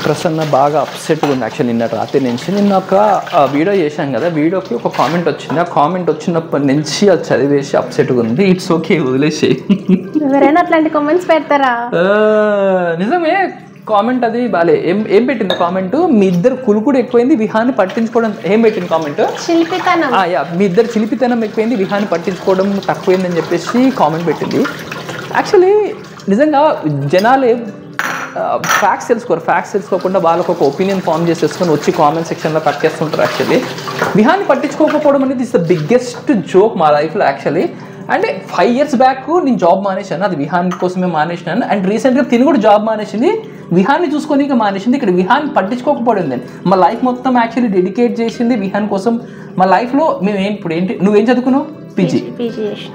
ప్రసన్న బాగా అప్సెట్గా ఉంది యాక్చువల్లీ నిన్న రాత్రి నుంచి. నిన్న ఒక వీడియో చేశాను కదా, వీడియోకి ఒక కామెంట్ వచ్చింది. ఆ కామెంట్ వచ్చినప్పటి నుంచి అది చదివేసి అప్సెట్గా ఉంది. ఇట్స్ ఓకే, వదిలేసి. ఎవరైనా అట్లాంటి కామెంట్స్ పెడతారా? నిజమే, కామెంట్ అది బాలే. ఏం పెట్టింది కామెంట్? మీ ఇద్దరు కులుకుడు ఎక్కువైంది, విహాన్ని పట్టించుకోవడం. ఏం పెట్టింది కామెంట్? చిలిపితనం. మీ ఇద్దరు చిలిపితనం ఎక్కువైంది, విహాన్ని పట్టించుకోవడం తక్కువైందని చెప్పేసి కామెంట్ పెట్టింది. యాక్చువల్లీ నిజంగా జనాలు ఫ్యాక్ట్స్ తెలుసుకోకుండా వాళ్ళకు ఒక ఒపీనియన్ ఫామ్ చేసేసుకొని వచ్చి కామెంట్ సెక్షన్లో కట్టేస్తుంటారు. యాక్చువల్లీ విహాన్ని పట్టించుకోకపోవడం అనేది ఇస్ ద బిగ్గెస్ట్ జోక్ మా లైఫ్లో యాక్చువల్లీ. అంటే 5 years బ్యాక్ నేను జాబ్ మానేశాను, అది విహాన్ కోసమే మానేసినాను. అండ్ రీసెంట్గా తిని కూడా జాబ్ మానేసింది, విహాన్ని చూసుకొని మానేసింది. ఇక్కడ విహాన్ పట్టించుకోకపోయింది. మా లైఫ్ మొత్తం యాక్చువల్లీ డెడికేట్ చేసింది విహాన్ కోసం. మా లైఫ్లో మేము ఇప్పుడు ఏంటి, నువ్వేం చదువుకున్నావు? పీజీ.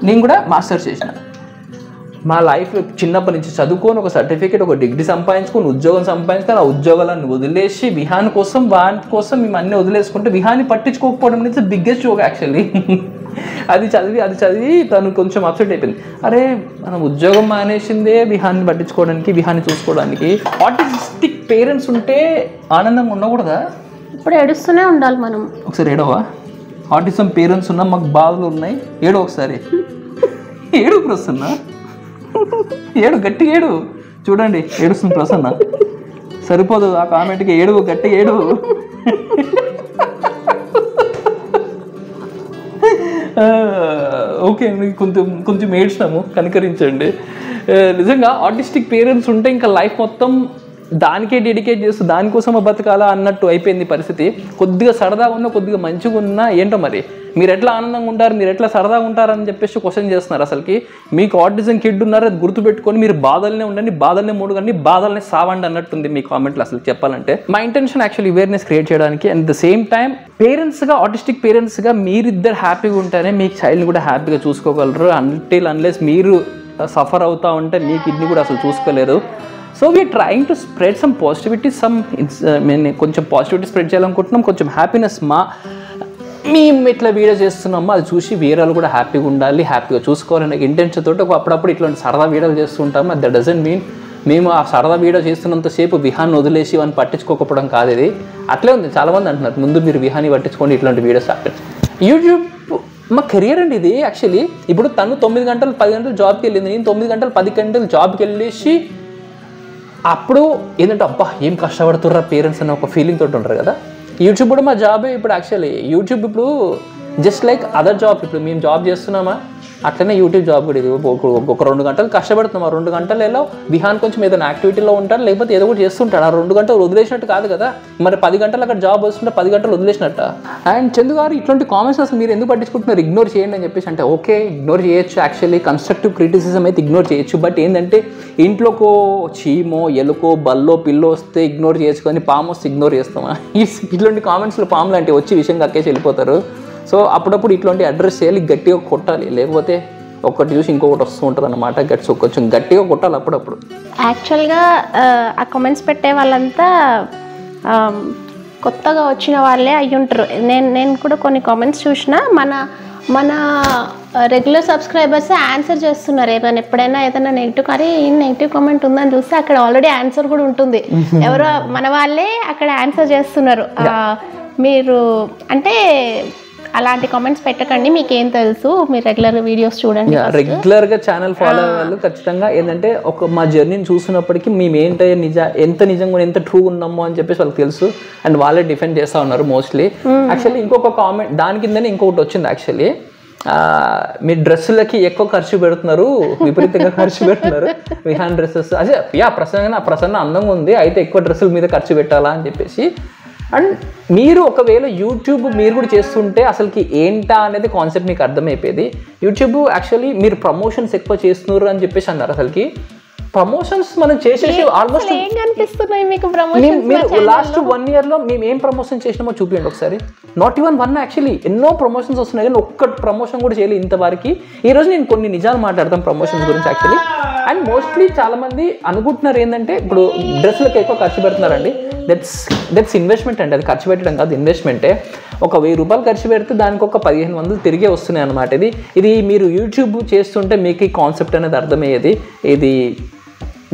నేను కూడా మాస్టర్స్ చేసిన. మా లైఫ్లో చిన్నప్పటి నుంచి చదువుకొని ఒక సర్టిఫికేట్, ఒక డిగ్రీ సంపాదించుకొని ఉద్యోగం సంపాదించుకొని ఆ ఉద్యోగాలను వదిలేసి విహాన్ కోసం వాని కోసం మేము అన్నీ వదిలేసుకుంటే విహాన్ని పట్టించుకోకపోవడం అనేది బిగ్గెస్ట్ జోక్ యాక్చువల్లీ. అది చదివి తను కొంచెం అప్సెట్ అయిపోయింది. అరే మనం ఉద్యోగం మానేసిందే విహాన్ని పట్టించుకోవడానికి, విహాన్ని చూసుకోవడానికి. ఆటిస్టిక్ పేరెంట్స్ ఉంటే ఆనందంగా ఉండకూడదా? ఇప్పుడు ఏడుస్తూనే ఉండాలి మనం. ఒకసారి ఏడవా? ఆటిజం పేరెంట్స్ ఉన్నా మాకు బాధలు ఉన్నాయి, ఏడు ఒకసారి. ఏడు ప్రసన్న, ఏడు గట్టి ఏడు. చూడండి ఏడుస్తుంది ప్రసన్న. సరిపోదు ఆ కామెంట్కి, ఏడు గట్టి ఏడు. ఓకే, కొంచెం ఏడ్చినాము, కనికరించండి. నిజంగా ఆటిస్టిక్ పేరెంట్స్ ఉంటే ఇంకా లైఫ్ మొత్తం దానికే డెడికేట్ చేస్తూ దానికోసం బతకాలా అన్నట్టు అయిపోయింది పరిస్థితి. కొద్దిగా సరదాగా ఉన్నా, కొద్దిగా మంచిగా ఉన్నా ఏంటో మరి మీరు ఎట్లా ఆనందంగా ఉంటారు, మీరు ఎట్లా సరదాగా ఉంటారని చెప్పేసి క్వశ్చన్ చేస్తున్నారు. అసలుకి మీకు ఆటిజం కిడ్ ఉన్నారు, అది గుర్తుపెట్టుకొని మీరు బాధలనే ఉండండి, బాధలనే మూడుగండి, బాధలనే సావండి అన్నట్టుంది మీ కామెంట్లు. అసలు చెప్పాలంటే మా ఇంటెన్షన్ యాక్చువల్లీ అవేర్నెస్ క్రియేట్ చేయడానికి. అండ్ ద సేమ్ టైం పేరెంట్స్గా, ఆటిస్టిక్ పేరెంట్స్గా మీరిద్దరు హ్యాపీగా ఉంటేనే మీ చైల్డ్ని కూడా హ్యాపీగా చూసుకోగలరు. అన్లెస్ మీరు సఫర్ అవుతూ ఉంటే మీ కిడ్నీ కూడా అసలు చూసుకోలేరు. So we're trying to spread some positivity, కొంచెం పాజిటివిటీ స్ప్రెడ్ చేయాలనుకుంటున్నాం. కొంచెం హ్యాపీనెస్ మేము ఇట్లా వీడియో చేస్తున్నామో అది చూసి వేరే వాళ్ళు కూడా హ్యాపీగా ఉండాలి, హ్యాపీగా చూసుకోవాలనే ఇంటెన్షన్ తోటి అప్పుడప్పుడు ఇట్లాంటి సరదా వీడియోలు చేస్తుంటాము. దట్ డజంట్ మీన్ మేము ఆ సరదా వీడియో చేస్తున్నంతసేపు విహాన్ని వదిలేసి అని పట్టించుకోకపోవడం కాదు. ఇది అట్లే ఉంది. చాలామంది అంటున్నారు ముందు మీరు విహాన్ని పట్టించుకోండి, ఇట్లాంటి వీడియోస్ యూట్యూబ్ మా కెరియర్ అండి ఇది యాక్చువల్లీ. ఇప్పుడు తను 9 గంటలు 10 గంటలు జాబ్కి వెళ్ళింది, నేను 9 గంటలు 10 గంటలు జాబ్కి వెళ్ళేసి అప్పుడు ఏంటంటే అబ్బా ఏం కష్టపడుతుర్రా పేరెంట్స్ అనే ఒక ఫీలింగ్ తోటి ఉంటారు కదా. యూట్యూబ్ కూడా మా జాబే ఇప్పుడు యాక్చువల్లీ. యూట్యూబ్ ఇప్పుడు జస్ట్ లైక్ అదర్ జాబ్. ఇప్పుడు మేము జాబ్ చేస్తున్నామా అట్లనే యూట్యూబ్ జాబ్ కూడా. ఇది ఒక 2 గంటలు కష్టపడుతున్నాం. ఆ 2 గంటలలో విహాన్ కొంచెం ఏదైనా యాక్టివిటీలో ఉంటాడు, లేకపోతే ఏదో కూడా చేస్తుంటాడు. ఆ 2 గంటలు వదిలేసినట్టు కాదు కదా. మరి 10 గంటలు అక్కడ జాబ్ వస్తుంటే 10 గంటలు వదిలేసినట్ట. అండ్ చందు గారు ఇట్లాంటి కామెంట్స్ అసలు మీరు ఎందుకు పట్టించుకుంటున్నారు, ఇగ్నోర్ చేయండి అని చెప్పేసి అంటే ఓకే ఇగ్నోర్ చేయొచ్చు. యాక్చువల్లీ కన్స్ట్రక్టివ్ క్రిటిసిజం అయితే ఇగ్నోర్ చేయొచ్చు. బట్ ఏంటంటే ఇంట్లోకో చీమో ఎలుకో బల్లో పిల్లో వస్తే ఇగ్నోర్ చేయొచ్చు, కానీ పాము వస్తే ఇగ్నోర్ చేస్తామా? ఇట్లాంటి కామెంట్స్లో పాములు అంటే వచ్చి విషయం కక్కేసి వెళ్ళిపోతారు. సో అప్పుడప్పుడు ఇట్లాంటి అడ్రస్ చేయాలి, గట్టిగా కొట్టాలి. లేకపోతే ఒకటి చూసి ఇంకొకటి వస్తూ ఉంటుంది అన్నమాట. కొంచెం గట్టిగా కొట్టాలి అప్పుడప్పుడు. యాక్చువల్గా ఆ కామెంట్స్ పెట్టే వాళ్ళంతా కొత్తగా వచ్చిన వాళ్ళే అయ్యి ఉంటారు. నేను కూడా కొన్ని కామెంట్స్ చూసిన మన రెగ్యులర్ సబ్స్క్రైబర్స్ ఆన్సర్ చేస్తున్నారు. ఎప్పుడైనా ఏదైనా నెగిటివ్ కానీ నెగిటివ్ కామెంట్ ఉందని చూస్తే అక్కడ ఆల్రెడీ ఆన్సర్ కూడా ఉంటుంది. ఎవరో మన వాళ్ళే అక్కడ ఆన్సర్ చేస్తున్నారు. మీరు అంటే అలాంటి కామెంట్స్ పెట్టకండి, మీకేం తెలుసు, మీరు రెగ్యులర్ వీడియోస్ చూడండి. రెగ్యులర్గా ఛానల్ ఫాలో అయ్యే వాళ్ళు ఖచ్చితంగా ఏంటంటే ఒక మా జర్నీని చూసినప్పటికీ మేము ఎంత నిజంగా ఎంత ట్రూ ఉన్నామో అని చెప్పేసి వాళ్ళకి తెలుసు. అండ్ వాళ్ళే డిఫెండ్ చేస్తూ ఉన్నారు మోస్ట్లీ. యాక్చువల్లీ ఇంకొక కామెంట్ దాని కిందనే ఇంకొకటి వచ్చింది. యాక్చువల్లీ మీ డ్రెస్సులకి ఎక్కువ ఖర్చు పెడుతున్నారు, విపరీతంగా ఖర్చు పెడుతున్నారు విహాన్ డ్రెస్సెస్. అదే ప్రసన్న అందంగా ఉంది అయితే ఎక్కువ డ్రెస్సుల మీద ఖర్చు పెట్టాలా అని చెప్పేసి. అండ్ మీరు ఒకవేళ యూట్యూబ్ మీరు కూడా చేస్తుంటే అసలుకి ఏంటా అనేది కాన్సెప్ట్ మీకు అర్థమైపోయేది. యూట్యూబ్ యాక్చువల్లీ మీరు ప్రమోషన్స్ ఎక్కువ చేస్తున్నారు అని చెప్పేసి అన్నారు. అసలుకి ప్రమోషన్స్ మనం చేసేసి ఆల్మోస్ట్ మీరు లాస్ట్ 1 yearలో మేము ఏం ప్రమోషన్ చేసినామో చూపించండి ఒకసారి. నాట్ ఈవెన్ 1 యాక్చువల్లీ ఎన్నో ప్రమోషన్స్ వస్తున్నాయి, కానీ ఒక్క ప్రమోషన్ కూడా చేయలేదు ఇంతవరకు. ఈరోజు నేను కొన్ని నిజాలు మాట్లాడతాను ప్రమోషన్స్ గురించి యాక్చువల్లీ. అండ్ మోస్ట్లీ చాలామంది అనుకుంటున్నారు ఏంటంటే ఇప్పుడు డ్రెస్సులకు ఎక్కువ ఖర్చు పెడుతున్నారండి. దట్స్ ఇన్వెస్ట్మెంట్ అండి. అది ఖర్చు పెట్టడం కాదు, ఇన్వెస్ట్మెంటే. ఒక 1000 రూపాయలు ఖర్చు పెడితే దానికి ఒక 1500 తిరిగే వస్తున్నాయి అన్నమాట. ఇది మీరు యూట్యూబ్ చేస్తుంటే మీకు ఈ కాన్సెప్ట్ అనేది అర్థమయ్యేది. ఇది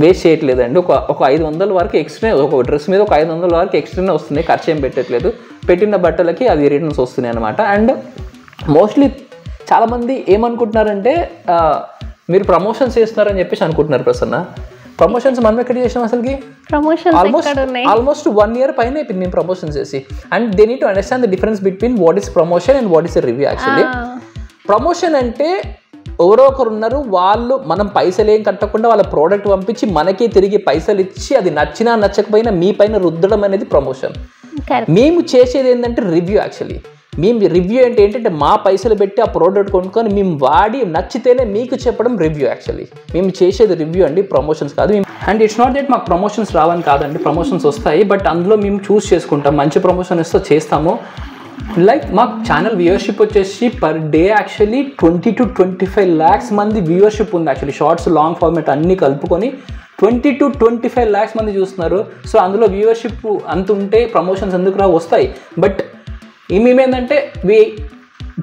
వేస్ట్ చేయట్లేదండి. ఒక 500 వరకు ఎక్స్ట్రా, ఒక డ్రెస్ మీద ఒక 500 వరకు ఎక్స్ట్రానే వస్తుంది, ఖర్చు ఏం పెట్టట్లేదు. పెట్టిన బట్టలకి అది రిటర్న్స్ వస్తున్నాయి అనమాట. అండ్ మోస్ట్లీ చాలామంది ఏమనుకుంటున్నారంటే మీరు ప్రమోషన్స్ చేస్తున్నారని చెప్పేసి అనుకుంటున్నారు. ప్రసన్న, ప్రమోషన్స్ మనం ఎక్కడ చేసాం అసలుకి? ఆల్మోస్ట్ 1 year పైన అయిపోయింది మేము ప్రమోషన్స్ చేసి. And they need to understand the difference between what is promotion and what is a review. Actually promotion అంటే ఎవరో ఒకరు ఉన్నారు, వాళ్ళు మనం పైసలు ఏం కట్టకుండా వాళ్ళ ప్రోడక్ట్ పంపించి మనకి తిరిగి పైసలు ఇచ్చి అది నచ్చినా నచ్చకపోయినా మీ పైన రుద్దడం అనేది ప్రమోషన్. మేము చేసేది ఏంటంటే రివ్యూ. యాక్చువల్లీ మేము రివ్యూ అంటే ఏంటంటే మా పైసలు పెట్టి ఆ ప్రోడక్ట్ కొనుక్కొని మేము వాడి నచ్చితేనే మీకు చెప్పడం రివ్యూ. యాక్చువల్లీ మేము చేసేది రివ్యూ అండి, ప్రమోషన్స్ కాదు. అండ్ ఇట్స్ నాట్ దట్ మాకు ప్రమోషన్స్ రావని కాదండి, ప్రమోషన్స్ వస్తాయి. బట్ అందులో మేము చూస్ చేసుకుంటాం, మంచి ప్రమోషన్ ఇస్తే చేస్తాము. లైక్ మాకు ఛానల్ వ్యూవర్షిప్ వచ్చేసి per day actually 20 to 25 lakhs మంది వ్యూవర్షిప్ ఉంది. యాక్చువల్లీ షార్ట్స్, లాంగ్ ఫార్మేట్ అన్నీ కలుపుకొని 20 to 25 lakhs మంది చూస్తున్నారు. సో అందులో వ్యూవర్షిప్ అంత ఉంటే ప్రమోషన్స్ ఎందుకు రా, వస్తాయి. బట్ మేమేంటంటే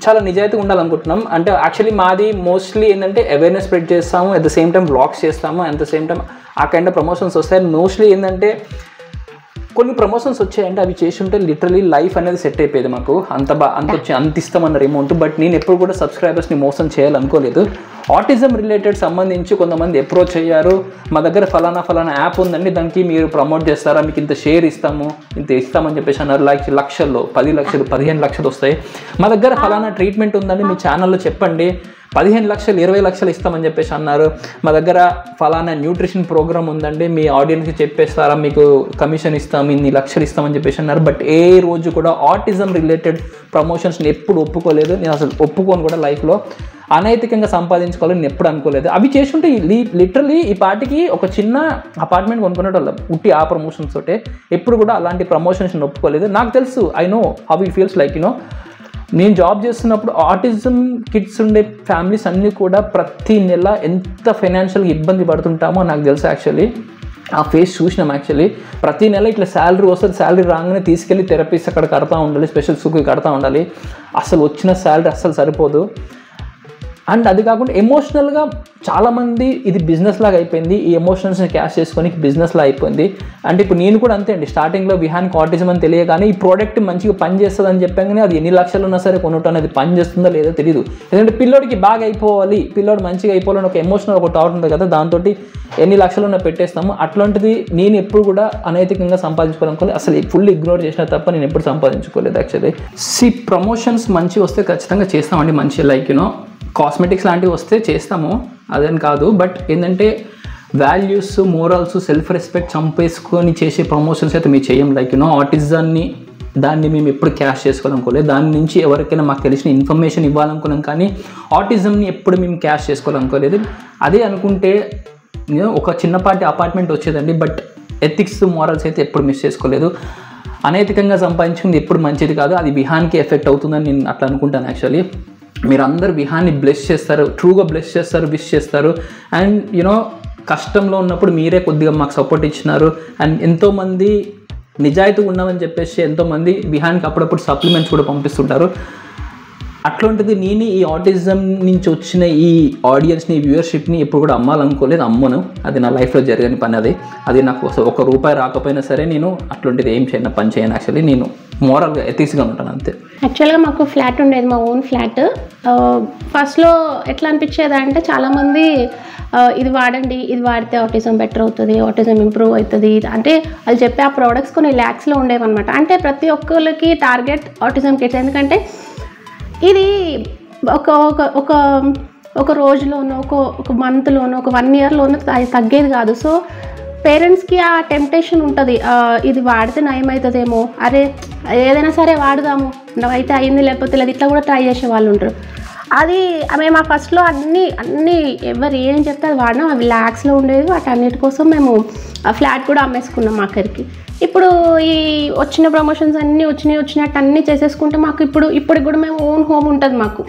చాలా నిజాయితీగా ఉండాలనుకుంటున్నాం. అంటే యాక్చువల్లీ మాది మోస్ట్లీ ఏంటంటే అవేర్నెస్ స్ప్రెడ్ చేస్తాము, at the same time vlogs చేస్తాము, అట్ ద సేమ్ టైం ఆ కైండ్ ఆఫ్ ప్రమోషన్స్ వస్తాయి. మోస్ట్లీ ఏంటంటే కొన్ని ప్రమోషన్స్ వచ్చాయంటే అవి చేస్తుంటే లిటరలీ లైఫ్ అనేది సెట్ అయిపోయేది మాకు. అంత ఇస్తామన్నారు అమౌంట్. బట్ నేను ఎప్పుడు కూడా సబ్స్క్రైబర్స్ని మోసం చేయాలనుకోలేదు. ఆటిజం రిలేటెడ్ సంబంధించి కొంతమంది అప్రోచ్ అయ్యారు, మా దగ్గర ఫలానా యాప్ ఉందండి, దానికి మీరు ప్రమోట్ చేస్తారా, మీకు ఇంత షేర్ ఇస్తాము, ఇంత ఇస్తామని చెప్పేసి అన్నారు. లైక్ లక్షల్లో 10 లక్షలు 15 లక్షలు వస్తాయి. మా దగ్గర ఫలానా ట్రీట్మెంట్ ఉందండి, మీ ఛానల్లో చెప్పండి, 15 లక్షలు 20 లక్షలు ఇస్తామని చెప్పేసి అన్నారు. మా దగ్గర ఫలానా న్యూట్రిషన్ ప్రోగ్రామ్ ఉందండి, మీ ఆడియన్స్కి చెప్పేస్తారా, మీకు కమిషన్ ఇస్తాం, ఇన్ని లక్షలు ఇస్తామని చెప్పేసి అన్నారు. బట్ ఏ రోజు కూడా ఆటిజం రిలేటెడ్ ప్రమోషన్స్ని ఎప్పుడు ఒప్పుకోలేదు. నేను అసలు ఒప్పుకోను కూడా లైఫ్లో. అనైతికంగా సంపాదించుకోవాలని నేను ఎప్పుడు అనుకోలేదు. అవి చేస్తుంటే లిటరలీ ఈ పార్టీకి ఒక చిన్న అపార్ట్మెంట్ కొనుక్కునేటోళ్ళం ఉట్టి ఆ ప్రమోషన్స్ తోటే. ఎప్పుడు కూడా అలాంటి ప్రమోషన్స్ ఒప్పుకోలేదు. నాకు తెలుసు, I know how it feels like. నేను జాబ్ చేస్తున్నప్పుడు ఆటిజం కిడ్స్ ఉండే ఫ్యామిలీస్ అన్నీ కూడా ప్రతి నెల ఎంత ఫైనాన్షియల్గా ఇబ్బంది పడుతుంటామో నాకు తెలుసు. యాక్చువల్లీ ఆ ఫేస్ చూసినాం. యాక్చువల్లీ ప్రతి నెల ఇట్లా శాలరీ వస్తుంది, శాలరీ రాగానే తీసుకెళ్ళి థెరపీస్ అక్కడ కడతా ఉండాలి, స్పెషల్ స్కూల్కి కడతా ఉండాలి. అసలు వచ్చిన శాలరీ అస్సలు సరిపోదు. అండ్ అది కాకుండా ఎమోషనల్గా చాలామంది ఇది బిజినెస్ లాగా అయిపోయింది, ఈ ఎమోషనల్స్ని క్యాష్ చేసుకొని బిజినెస్లా అయిపోయింది. అంటే ఇప్పుడు నేను కూడా అంతే అండి, స్టార్టింగ్లో విహాన్కి ఆటిజం అని తెలియగానే ఈ ప్రోడక్ట్ మంచిగా పని చేస్తుంది అని చెప్పాగానే అది ఎన్ని లక్షలు ఉన్నా సరే కొనటం అది పని చేస్తుందో లేదో తెలియదు. ఎందుకంటే పిల్లోడికి బాగా అయిపోవాలి, పిల్లోడు మంచిగా అయిపోవాలని ఒక ఎమోషనల్ ఒక థాట్ ఉంది కదా, దాంతో ఎన్ని లక్షలు ఉన్నా పెట్టేస్తాము. అట్లాంటిది నేను ఎప్పుడు కూడా అనైతికంగా సంపాదించుకోవాలనుకోలేదు, అసలు ఫుల్ ఇగ్నోర్ చేసిన తప్ప నేను ఎప్పుడు సంపాదించుకోలేదు. యాక్చువల్లీ ప్రమోషన్స్ మంచి వస్తే ఖచ్చితంగా చేస్తామండి, మంచి లైక్ కాస్మెటిక్స్ లాంటివి వస్తే చేస్తాము, అదని కాదు. బట్ ఏంటంటే వాల్యూస్, మోరల్స్, సెల్ఫ్ రెస్పెక్ట్ చంపేసుకొని చేసే ప్రమోషన్స్ అయితే మేము చేయం. లైక్ ఆటిజాన్ని దాన్ని మేము ఎప్పుడు క్యాష్ చేసుకోవాలనుకోలేదు. దాని నుంచి ఎవరికైనా మాకు తెలిసిన ఇన్ఫర్మేషన్ ఇవ్వాలనుకున్నాం, కానీ ఆటిజంని ఎప్పుడు మేము క్యాష్ చేసుకోవాలనుకోలేదు. అదే అనుకుంటే ఒక చిన్నపాటి అపార్ట్మెంట్ వచ్చేదండి. బట్ ఎథిక్స్, మోరల్స్ అయితే ఎప్పుడు మిస్ చేసుకోలేదు. అనైతికంగా సంపాదించుకుంది ఎప్పుడు మంచిది కాదు, అది విహాన్కి ఎఫెక్ట్ అవుతుందని నేను అట్లా అనుకుంటాను. యాక్చువల్లీ మీరు అందరు విహాన్ని బ్లెస్ చేస్తారు, ట్రూగా బ్లెస్ చేస్తారు, విష్ చేస్తారు. అండ్ కష్టంలో ఉన్నప్పుడు మీరే కొద్దిగా మాకు సపోర్ట్ ఇచ్చినారు. అండ్ ఎంతోమంది నిజాయితీగా ఉన్నామని చెప్పేసి ఎంతోమంది విహాన్కి అప్పుడప్పుడు సప్లిమెంట్స్ కూడా పంపిస్తుంటారు. అట్లాంటిది నేను ఈ ఆటిజం నుంచి వచ్చిన ఈ ఆడియన్స్ని, వ్యూవర్షిప్ని ఎప్పుడు కూడా అమ్మాలనుకోలేదు, అమ్మను. అది నా లైఫ్లో జరగని పని. అది నాకు ₹1 రాకపోయినా సరే నేను అట్లాంటిది ఏం చేయను, పని చేయను. యాక్చువల్లీ నేను మోరల్గా ఎథిక్స్గా ఉంటాను అంతే. యాక్చువల్గా మాకు ఫ్లాట్ ఉండేది, మా ఓన్ ఫ్లాట్. ఫస్ట్లో ఎట్లా అనిపించేది అంటే చాలామంది ఇది వాడండి, ఇది వాడితే ఆటిజం బెటర్ అవుతుంది, ఆటిజం ఇంప్రూవ్ అవుతుంది అంటే వాళ్ళు చెప్పే ఆ ప్రోడక్ట్స్ కొన్ని ల్యాక్స్లో ఉండేవన్నమాట. అంటే ప్రతి ఒక్కరికి టార్గెట్ ఆటిజం కిడ్స్. ఎందుకంటే ఇది ఒక రోజులోనో, ఒక మంత్లోనో, ఒక 1 yearలోనో అది తగ్గేది కాదు. సో పేరెంట్స్కి ఆ టెంప్టేషన్ ఉంటుంది, ఇది వాడితే నయం అవుతుందేమో, అరే ఏదైనా సరే వాడదాము, అయితే అయింది లేకపోతే లేదు, ఇట్లా కూడా ట్రై చేసే వాళ్ళు ఉంటారు. అది మేము ఆ ఫస్ట్లో అన్నీ ఎవరు ఏం చెప్తే అది వాడినాం. అవి ల్యాక్స్లో ఉండేది. వాటి అన్నిటి కోసం మేము ఆ ఫ్లాట్ కూడా అమ్మేసుకున్నాం ఆఖరికి. ఇప్పుడు ఈ వచ్చిన ప్రమోషన్స్ అన్నీ వచ్చినట్టు అన్నీ చేసేసుకుంటే మాకు ఇప్పుడు కూడా మేము ఓన్ హోమ్ ఉంటుంది మాకు.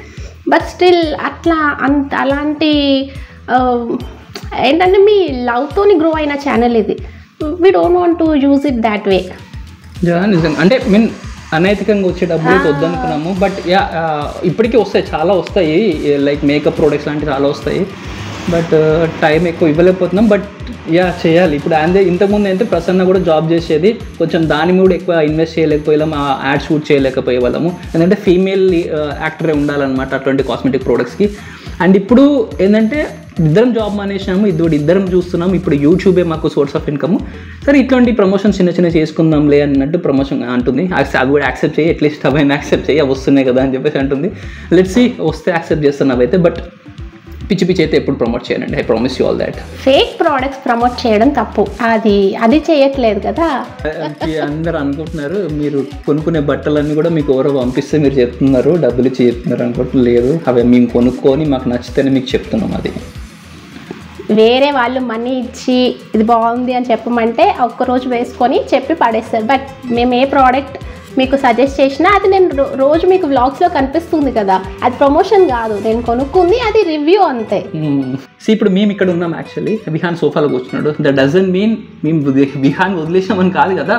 బట్ స్టిల్ అట్లా అలాంటి ఏంటంటే మీ లవ్తోని గ్రో అయిన ఛానల్ ఇది. We don't want to use it that way. నిజంగా అంటే అనైతికంగా వచ్చే డబ్బులు వద్దనుకున్నాము. బట్ ఇప్పటికీ వస్తాయి, చాలా వస్తాయి. లైక్ మేకప్ ప్రోడక్ట్స్ లాంటివి చాలా వస్తాయి. బట్ టైం ఎక్కువ ఇవ్వలేకపోతున్నాం. బట్ చేయాలి ఇప్పుడు. అంతే ఇంతకుముందు అయితే ప్రసన్న కూడా జాబ్ చేసేది, కొంచెం దాని కూడా ఎక్కువ ఇన్వెస్ట్ చేయలేకపోయాం, ఆ యాడ్ షూట్ చేయలేకపోయే వాళ్ళము. ఎందుకంటే ఫీమేల్ యాక్టరే ఉండాలన్నమాట అటువంటి కాస్మెటిక్ ప్రోడక్ట్స్కి. అండ్ ఇప్పుడు ఏంటంటే ఇద్దరం జాబ్ మానేసినాము, ఇద్దరం చూస్తున్నాము. ఇప్పుడు యూట్యూబే మాకు సోర్స్ ఆఫ్ ఇన్కమ్. సరే ఇట్లాంటి ప్రమోషన్ చిన్న చేసుకుందాంలే అన్నట్టు ప్రమోషన్ అంటుంది. అవి కూడా యాక్సెప్ట్ చేయి, అట్లీస్ట్ అవన్నీ యాక్సెప్ట్ చేయి, అవి వస్తున్నాయి కదా అని చెప్పేసి అంటుంది. లెట్స్ సీ, వస్తే యాక్సెప్ట్ చేస్తున్నావు అయితే. బట్ పిచ్చి అయితే ఎప్పుడు ప్రమోట్ చేయండి. I promise you all that. Fake products promote చేయడం తప్పు, అది చేయట్లేదు కదా. అందరు అనుకుంటున్నారు మీరు కొనుక్కునే బట్టలన్నీ కూడా మీకు ఎవరో పంపిస్తే మీరు చెప్తున్నారు, డబ్బులు ఇచ్చి చెప్తున్నారు అనుకోవట్లేదు. అవి మేము కొనుక్కొని మాకు నచ్చితేనే మీకు చెప్తున్నాం. అది వేరే వాళ్ళు మనీ ఇచ్చి ఇది బాగుంది అని చెప్పమంటే ఒక్కరోజు వేసుకొని చెప్పి పడేస్తారు. బట్ మేము ఏ ప్రోడక్ట్ మీకు సజెస్ట్ చేసినా అది నేను రోజు మీకు వ్లాగ్స్లో కనిపిస్తుంది కదా, అది ప్రమోషన్ కాదు. నేను కొనుక్కుంది అది రివ్యూ అంతే. ఇప్పుడు మేము ఇక్కడ ఉన్నాం, యాక్చువల్లీ విహాన్ సోఫాలో కూర్చున్నాడు. దట్ డజంట్ మీన్ మేము విహాన్ వదిలేసామని కాదు కదా.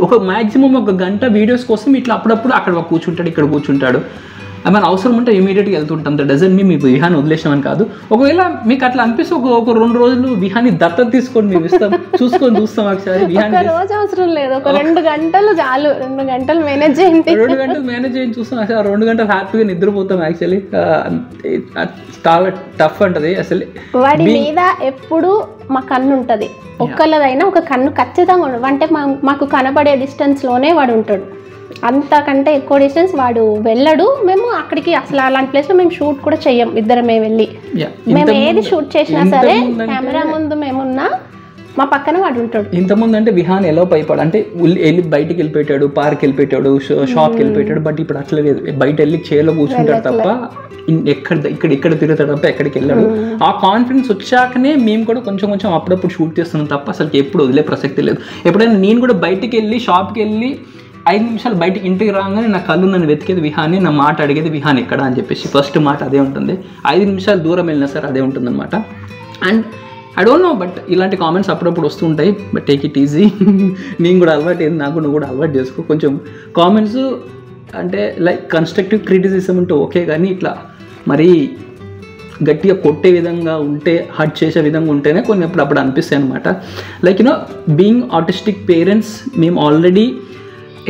ఒక మ్యాక్సిమం 1 గంట వీడియోస్ కోసం ఇట్లా అప్పుడప్పుడు అక్కడ కూర్చుంటాడు, ఇక్కడ కూర్చుంటాడు. మన అవసరం ఉంటే ఇమీడియట్గా వెళ్తుంటాం. దట్ డజంట్ మీన్ మీకు విహాన్ వదిలేసామని కాదు. ఒకవేళ మీకు అట్లా అనిపిస్తే ఒక 2 రోజులు విహాన్ని దత్తత తీసుకొని మేము ఇస్తాం, చూస్తాం. ఒకసారి విహాన్ రోజు అవసరం లేదు, ఒక 2 గంటలు చాలు. 2 గంటలు మేనేజ్ చేయండి, 2 గంటలు మేనేజ్ చేయండి చూస్తాం. అసలు 2 గంటలు హ్యాపీగా నిద్రపోతాం. యాక్చువల్లీ చాలా టఫ్ అంటది అసలు. వాడి మీద ఎప్పుడు మా కన్ను ఉంటుంది. ఒక్కళ్ళదైనా ఒక కన్ను ఖచ్చితంగా ఉండదు. అంటే మాకు కనబడే డిస్టెన్స్లోనే వాడు ఉంటాడు. అంతకంటే ఎక్కువ డిస్టెన్స్ వాడు వెళ్ళడు. మేము అక్కడికి అసలు అలాంటి ప్లేస్లో మేము షూట్ కూడా చెయ్యం. ఇద్దరమే వెళ్ళి మేము ఏది షూట్ చేసినా సరే కెమెరా ముందు మేమున్నా మా పక్కన వాడు ఉంటాడు. ఇంతకుముందు అంటే విహాన్ ఎలా భయపడు అంటే వెళ్ళి బయటికి వెళ్ళిపోయాడు, పార్క్ వెళ్ళిపోయాడు, షాప్కి వెళ్ళిపోయాడు. బట్ ఇప్పుడు అట్లా లేదు, బయట వెళ్ళి చైర్లో కూర్చుంటాడు తప్ప ఇక్కడ తిరుగుతాడు తప్ప ఎక్కడికి వెళ్ళాడు. ఆ కాన్ఫిడెన్స్ వచ్చాకనే మేము కూడా కొంచెం అప్పుడప్పుడు షూట్ చేస్తున్నాం తప్ప అసలు ఎప్పుడు వదిలే ప్రసక్తి లేదు. ఎప్పుడైనా నేను కూడా బయటికి వెళ్ళి షాప్కి వెళ్ళి 5 నిమిషాలు బయటికి ఇంటికి రాగానే నా కళ్ళు నన్ను వెతికేది విహాన్ని, నా మాట అడిగేది విహాన్ ఎక్కడ అని చెప్పేసి ఫస్ట్ మాట అదే ఉంటుంది. 5 నిమిషాలు దూరం వెళ్ళినా సరే అదే ఉంటుంది అనమాట. And I don't know, but ఇలాంటి కామెంట్స్ అప్పుడప్పుడు వస్తూ ఉంటాయి. But take it easy. నేను కూడా అలవాటు అయింది, నువ్వు కూడా అలవాటు చేసుకో. కొంచెం కామెంట్స్ అంటే లైక్ కన్స్ట్రక్టివ్ క్రిటిసిజం ఉంటే ఓకే, కానీ ఇట్లా మరీ గట్టిగా కొట్టే విధంగా ఉంటే, హర్ట్ చేసే విధంగా ఉంటేనే కొన్ని అప్పుడు అనిపిస్తాయి అనమాట. లైక్ బీయింగ్ ఆటిస్టిక్ పేరెంట్స్ మేము ఆల్రెడీ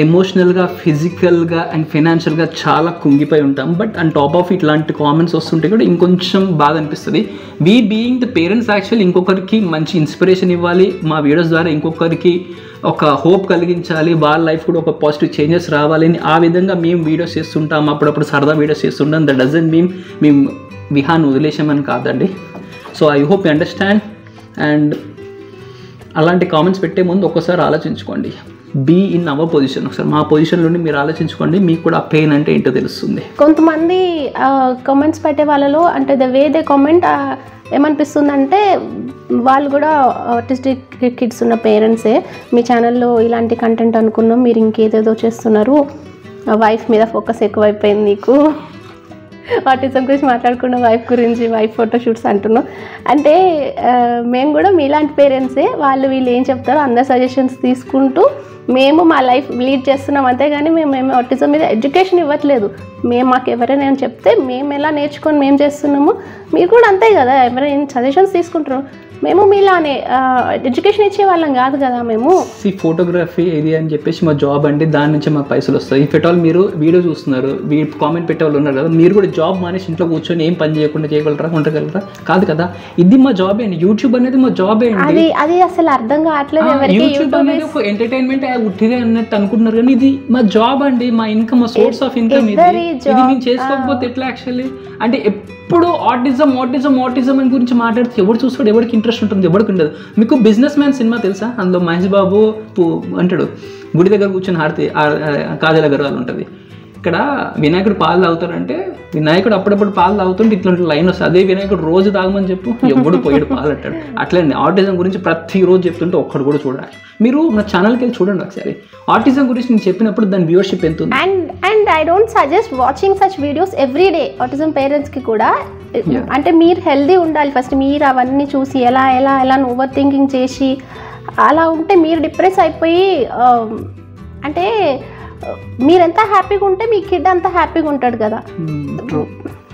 ఎమోషనల్గా, ఫిజికల్గా అండ్ ఫైనాన్షియల్గా చాలా కుంగిపోయి ఉంటాం. బట్ అండ్ టాప్ ఆఫ్ ఇట్లాంటి కామెంట్స్ వస్తుంటే కూడా ఇంకొంచెం బాధ అనిపిస్తుంది. We being the parents actually ఇంకొకరికి మంచి ఇన్స్పిరేషన్ ఇవ్వాలి, మా వీడియోస్ ద్వారా ఇంకొకరికి ఒక హోప్ కలిగించాలి, వాళ్ళ లైఫ్ కూడా ఒక పాజిటివ్ చేంజెస్ రావాలి అని ఆ విధంగా మేము వీడియోస్ చేస్తుంటాం. అప్పుడప్పుడు సరదా వీడియోస్ చేస్తుంటాం. దట్ డజంట్ మీన్ మేము విహాన్ వదిలేసామని కాదండి. So I hope you understand. And అలాంటి కామెంట్స్ పెట్టే ముందు ఒక్కసారి ఆలోచించుకోండి. Be in our position. ఒకసారి మా పొజిషన్ నుండి మీరు ఆలోచించుకోండి, మీకు కూడా ఆ పెయిన్ అంటే ఏంటో తెలుస్తుంది. కొంతమంది కామెంట్స్ పెట్టే వాళ్ళలో అంటే ద వే దే కామెంట్ ఏమనిపిస్తుందంటే వాళ్ళు కూడా ఆటిస్టిక్ కిడ్స్ ఉన్న పేరెంట్సే. మీ ఛానల్లో ఇలాంటి కంటెంట్ అనుకున్నాం, మీరు ఇంకేదేదో చేస్తున్నారు, వైఫ్ మీద ఫోకస్ ఎక్కువైపోయింది నీకు, ఆటిజం గురించి మాట్లాడకుండా వైఫ్ గురించి, వైఫ్ ఫోటోషూట్స్ అంటున్నాం. అంటే మేము కూడా మీలాంటి పేరెంట్సే. వీళ్ళు ఏం చెప్తారో అందరు సజెషన్స్ తీసుకుంటూ మేము మా లైఫ్ లీడ్ చేస్తున్నాం. అంతేగాని మేము ఆటిజం మీద ఎడ్యుకేషన్ ఇవ్వట్లేదు. మాకు ఎవరైనా చెప్తే మేము ఎలా నేర్చుకొని మేము చేస్తున్నాము, మీరు కూడా అంతే కదా. ఎవరైనా సజెషన్స్ తీసుకుంటారు. మేము మీలానే ఎడ్యుకేషన్ ఇచ్చే వాళ్ళం కాదు కదా. మేము ఫోటోగ్రఫీ ఇది అని చెప్పేసి మా జాబ్ అండి, దాని నుంచి మాకు పైసలు వస్తాయి. ఇఫ్ ఎట్ ఆల్ మీరు వీడియో చూస్తున్నారు, కామెంట్ పెట్టే వాళ్ళు ఉన్నారు కదా, మీరు కూడా జాబ్ మానేసి ఇంట్లో కూర్చొని ఏం పని చేయకుండా చేయగలరా, ఉండగలరా? కాదు కదా. ఇది మా జాబే అండి, యూట్యూబ్ అనేది మా జాబే అండి. అది అసలు అర్థం కావట్లేదు. యూట్యూబ్ అనేది ఒక ఎంటర్టైన్మెంట్ ఉట్టిదే అన్నట్టు అనుకుంటున్నారు, కానీ ఇది మా జాబ్ అండి, మా ఇన్కమ్, మా సోర్స్ ఆఫ్ ఇన్కమ్. ఇది మేము చేసుకోకపోతే ఎట్లా? యాక్చువల్లీ అంటే ఎప్పుడు ఆటిజం అని గురించి మాట్లాడితే ఎవరు చూస్తాడు, ఎవరికి ఇంట్రెస్ట్ ఉంటుంది, ఎవరికి ఉండదు. మీకు బిజినెస్ మ్యాన్ సినిమా తెలుసా? అందులో మహేష్ బాబు అంటాడు గుడి దగ్గర కూర్చొని హారతి కాజల్ అగర్వాల్ ఉంటుంది. ఇక్కడ వినాయకుడు పాలు తాగుతాడంటే వినాయకుడు అప్పుడప్పుడు పాలు తాగుతుంటే ఇట్లాంటి లైన్ వస్తుంది. అదే వినాయకుడు రోజు తాగమని చెప్పు, ఎవడు పోయాడు పాలు అంటాడు. అట్లనే ఆటిజం గురించి ప్రతిరోజు చెప్తుంటే ఒక్కడు కూడా చూడాలి. మీరు నా ఛానల్కి వెళ్ళి చూడండి ఒకసారి. ఆటిజం గురించి నేను చెప్పినప్పుడు దాని వ్యూవర్షిప్ ఎంత ఉంది. And I don't suggest watching such videos every day. Autism పేరెంట్స్కి కూడా అంటే మీరు హెల్దీ ఉండాలి ఫస్ట్. మీరు అవన్నీ చూసి ఎలా ఓవర్ థింకింగ్ చేసి అలా ఉంటే మీరు డిప్రెస్ అయిపోయి, అంటే మీరెంత హ్యాపీగా ఉంటే మీ కిడ్ అంత హ్యాపీగా ఉంటాడు కదా.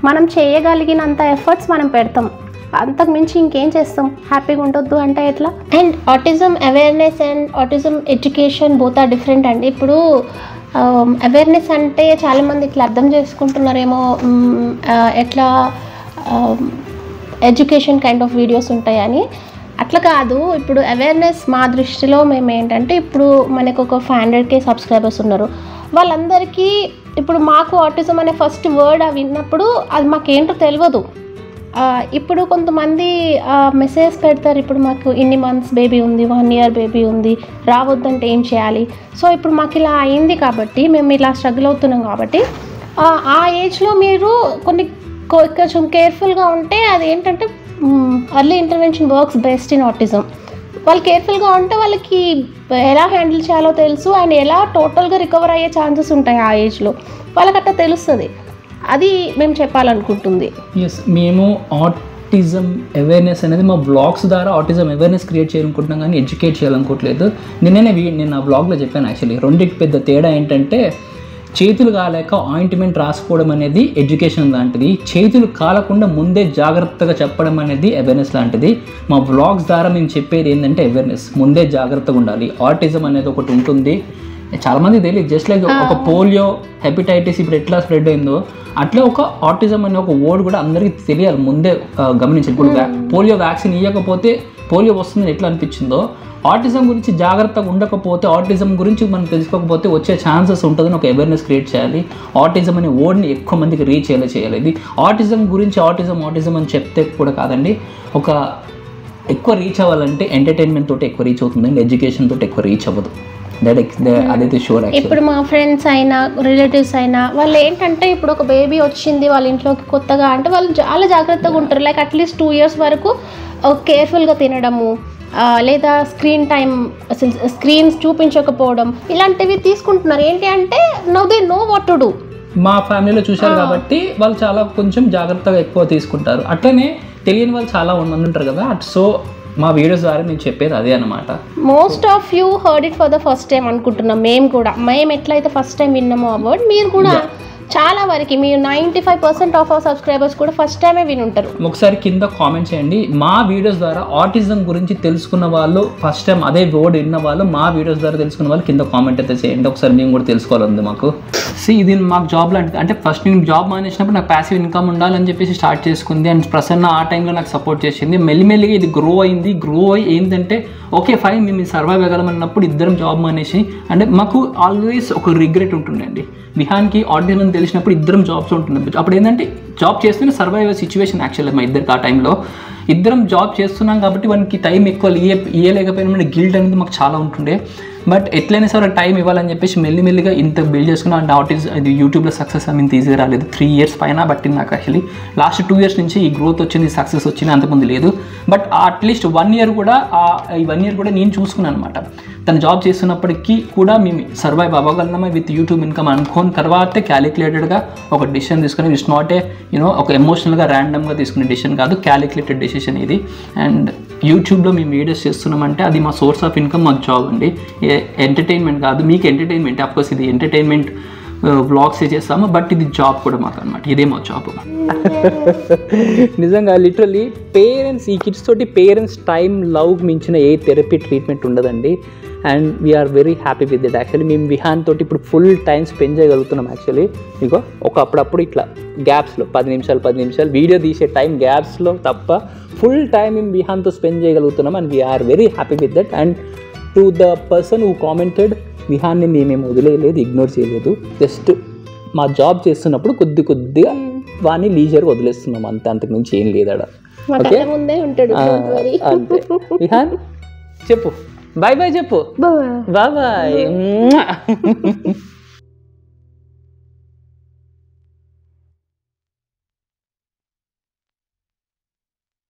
మనం చేయగలిగినంత ఎఫర్ట్స్ మనం పెడతాం, అంతకు మించి ఇంకేం చేస్తాం? హ్యాపీగా ఉండొద్దు అంటే ఎట్లా? And autism awareness and autism education both are different అండి. ఇప్పుడు అవేర్నెస్ అంటే చాలామంది ఇట్లా అర్థం చేసుకుంటున్నారేమో, ఎట్లా ఎడ్యుకేషన్ కైండ్ ఆఫ్ వీడియోస్ ఉంటాయని. అట్లా కాదు. ఇప్పుడు అవేర్నెస్ మా దృష్టిలో మేము ఏంటంటే, ఇప్పుడు మనకు ఒక 500K సబ్స్క్రైబర్స్ ఉన్నారు, వాళ్ళందరికీ ఇప్పుడు మాకు ఆటిజం అనే ఫస్ట్ వర్డ్ విన్నప్పుడు అది మాకేంటో తెలియదు. ఇప్పుడు కొంతమంది మెసేజ్ పెడతారు, ఇప్పుడు మాకు ఇన్ని మంత్స్ బేబీ ఉంది, 1 year బేబీ ఉంది, రావద్దంటే ఏం చేయాలి? సో ఇప్పుడు మాకు ఇలా అయింది కాబట్టి, మేము ఇలా స్ట్రగుల్ అవుతున్నాం కాబట్టి, ఆ ఏజ్లో మీరు కొంచెం కేర్ఫుల్గా ఉంటే అది ఏంటంటే early intervention works best in autism. వాళ్ళు కేర్ఫుల్గా ఉంటే వాళ్ళకి ఎలా హ్యాండిల్ చేయాలో తెలుసు, అండ్ ఎలా టోటల్గా రికవర్ అయ్యే ఛాన్సెస్ ఉంటాయి ఆ ఏజ్లో, వాళ్ళకి అట్లా తెలుస్తుంది. అది మేము చెప్పాలనుకుంటుంది. ఎస్, మేము ఆటిజం అవేర్నెస్ అనేది మా బ్లాగ్స్ ద్వారా ఆటిజం అవేర్నెస్ క్రియేట్ చేయాలనుకుంటున్నాం, కానీ ఎడ్యుకేట్ చేయాలనుకోవట్లేదు. నేను నా బ్లాగ్లో చెప్పాను యాక్చువల్లీ, రెండింటికి పెద్ద తేడా ఏంటంటే, చేతులు కాలేక ఆయింట్మెంట్ రాసుకోవడం అనేది ఎడ్యుకేషన్ లాంటిది, చేతులు కాలకుండా ముందే జాగ్రత్తగా చెప్పడం అనేది అవేర్నెస్ లాంటిది. మా వ్లాగ్స్ ద్వారా మేము చెప్పేది ఏంటంటే అవేర్నెస్, ముందే జాగ్రత్తగా ఉండాలి. ఆటిజం అనేది ఒకటి ఉంటుంది, చాలామంది తెలియదు. జస్ట్ లైక్ ఒక పోలియో, హెపటైటిస్ ఇప్పుడు ఎట్లా స్ప్రెడ్ అయిందో అట్లా ఒక ఆటిజం అనే ఒక వర్డ్ కూడా అందరికీ తెలియాలి, ముందే గమనించాలి. ఇప్పుడు పోలియో వ్యాక్సిన్ ఇవ్వకపోతే పోలియో వస్తుందని ఎట్లా అనిపించిందో, ఆటిజం గురించి జాగ్రత్తగా ఉండకపోతే, ఆటిజం గురించి మనం తెలుసుకోకపోతే వచ్చే ఛాన్సెస్ ఉంటుందని ఒక అవేర్నెస్ క్రియేట్ చేయాలి. ఆటిజం అనే వర్డ్ని ఎక్కువ మందికి రీచ్ చేయాలి. ఇది ఆటిజం గురించి ఆటిజం అని చెప్తే కూడా కాదండి, ఒక ఎక్కువ రీచ్ అవ్వాలంటే ఎంటర్టైన్మెంట్ తోటి ఎక్కువ రీచ్ అవుతుందండి, ఎడ్యుకేషన్ తోటి ఎక్కువ రీచ్ అవ్వదు. అదైతే షూర్. ఇప్పుడు మా ఫ్రెండ్స్ అయినా రిలేటివ్స్ అయినా వాళ్ళు ఏంటంటే, ఇప్పుడు ఒక బేబీ వచ్చింది వాళ్ళ ఇంట్లోకి కొత్తగా అంటే వాళ్ళు చాలా జాగ్రత్తగా ఉంటారు. లైక్ అట్లీస్ట్ 2 years వరకు కేర్ఫుల్గా తినడము, లేదా స్క్రీన్ టైం, అసలు స్క్రీన్స్ చూపించకపోవడం, ఇలాంటివి తీసుకుంటున్నారు. ఏంటి అంటే now they know what to do. మా ఫ్యామిలీలో చూశారు కాబట్టి వాళ్ళు చాలా కొంచెం జాగ్రత్తగా ఎక్కువ తీసుకుంటారు. అట్లనే తెలియని వాళ్ళు చాలా మంది ఉంటారు కదా. సో మా వీడియోస్ ద్వారా నేను చెప్పేది అదే అనమాట. Most of you heard it for the first time అనుకుంటున్నాం. మేము ఎట్లయితే ఫస్ట్ టైం విన్నామో ఆ వర్డ్, మీరు కూడా చాలా వరకు మీరు 95% ఆఫ్ అవర్ సబ్స్క్రైబర్స్ కూడా ఫస్ట్ టైమే వినుంటారు. ఒకసారి కింద కామెంట్ చేయండి, మా వీడియోస్ ద్వారా ఆటిజం గురించి తెలుసుకున్న వాళ్ళు, ఫస్ట్ టైం అదే వర్డ్ విన్న వాళ్ళు, మా వీడియోస్ ద్వారా తెలుసుకున్న వాళ్ళు కింద కామెంట్ అయితే చేయండి. ఒకసారి మేము కూడా తెలుసుకోవాలంది మాకు. ఇది మాకు జాబ్ లాంటిది. అంటే ఫస్ట్ నేను జాబ్ మానేసినప్పుడు నాకు ప్యాసివ్ ఇన్కమ్ ఉండాలని చెప్పేసి స్టార్ట్ చేసుకుంది. అండ్ ప్రసన్న ఆ టైంలో నాకు సపోర్ట్ చేసింది. మెల్లిమెల్లిగా ఇది గ్రో అయ్యి ఏంటంటే, ఓకే ఫైన్ మేము సర్వైవ్ అవ్వగలమన్నప్పుడు ఇద్దరం జాబ్ మానేసి, అంటే మాకు ఆల్వేస్ ఒక రిగ్రెట్ ఉంటుండండి. విహాన్కి ఆటిజం తెలిసినప్పుడు ఇద్దరం జాబ్స్ ఉంటున్నాం. అప్పుడు ఏంటంటే జాబ్ చేస్తూనే సర్వైవ్ అయ్యే సిచ్యువేషన్ యాక్చువల్గా మా ఇద్దరికి. ఆ టైంలో ఇద్దరం జాబ్ చేస్తున్నాం కాబట్టి వానికి టైం ఎక్కువ ఇవ్వలేకపోయినా గిల్ట్ అనేది మాకు చాలా ఉంటుండే. బట్ ఎట్లయినా సరే టైం ఇవ్వాలని చెప్పేసి మెల్లిమెల్లిగా ఇంత బిల్డ్ చేసుకున్నాం. అండ్ ఆటిజం ఇది యూట్యూబ్లో సక్సెస్ ఇంత ఈజీగా రాలేదు. 3 years పైన పట్టింది నాకు యాక్చువల్లీ. లాస్ట్ 2 years నుంచి ఈ గ్రోత్ వచ్చింది, సక్సెస్ వచ్చింది, అంతకుముందు లేదు. బట్ అట్లీస్ట్ 1 year కూడా ఈ 1 year కూడా నేను చూసుకున్నాను అనమాట. తను జాబ్ చేస్తున్నప్పటికీ కూడా మేము సర్వైవ్ అవ్వగలమా విత్ యూట్యూబ్ ఇన్కమ్ అనుకోని తర్వాతే క్యాలిక్యులేటెడ్గా ఒక డిసిషన్ తీసుకుని, ఇట్స్ నాట్ ఒక ఎమోషనల్గా ర్యాండమ్గా తీసుకునే డిసిషన్ కాదు, క్యాలిక్యులేటెడ్ డిసిషన్ ఇది. అండ్ యూట్యూబ్లో మేము వీడియోస్ చేస్తున్నామంటే అది మా సోర్స్ ఆఫ్ ఇన్కమ్, మాకు జాబ్ అండి, ఎంటర్టైన్మెంట్ కాదు. మీకు ఎంటర్టైన్మెంట్ అఫ్కోర్స్ ఇది ఎంటర్టైన్మెంట్ వ్లాగ్స్ చేస్తాము, బట్ ఇది జాబ్ కూడా మాకు అనమాట. ఇదే మా జాబ్. నిజంగా లిటరల్లీ పేరెంట్స్, ఈ కిడ్స్ తోటి పేరెంట్స్ టైం లవ్ మించిన ఏ థెరపీ ట్రీట్మెంట్ ఉండదండి. And we are very happy with it. Actually మేము విహాన్ తోటి ఇప్పుడు ఫుల్ టైం స్పెండ్ చేయగలుగుతున్నాం. యాక్చువల్లీ ఇగో అప్పుడప్పుడు ఇట్లా గ్యాప్స్లో 10 నిమిషాలు వీడియో తీసే టైం గ్యాప్స్లో తప్ప ఫుల్ టైం మేము విహాన్తో స్పెండ్ చేయగలుగుతున్నాం. And we are very happy with that. And to the person who commented, విహాన్ని మేమేం వదిలేయలేదు, ఇగ్నోర్ చేయలేదు. జస్ట్ మా జాబ్ చేస్తున్నప్పుడు కొద్దిగా వాడిని లీజర్గా వదిలేస్తున్నాం అంతే, అంతకు మించి ఏం లేదాడ. ఓకే అంతే. విహాన్ చెప్పు, బాయ్ బాయ్ చెప్పు. Bye bye.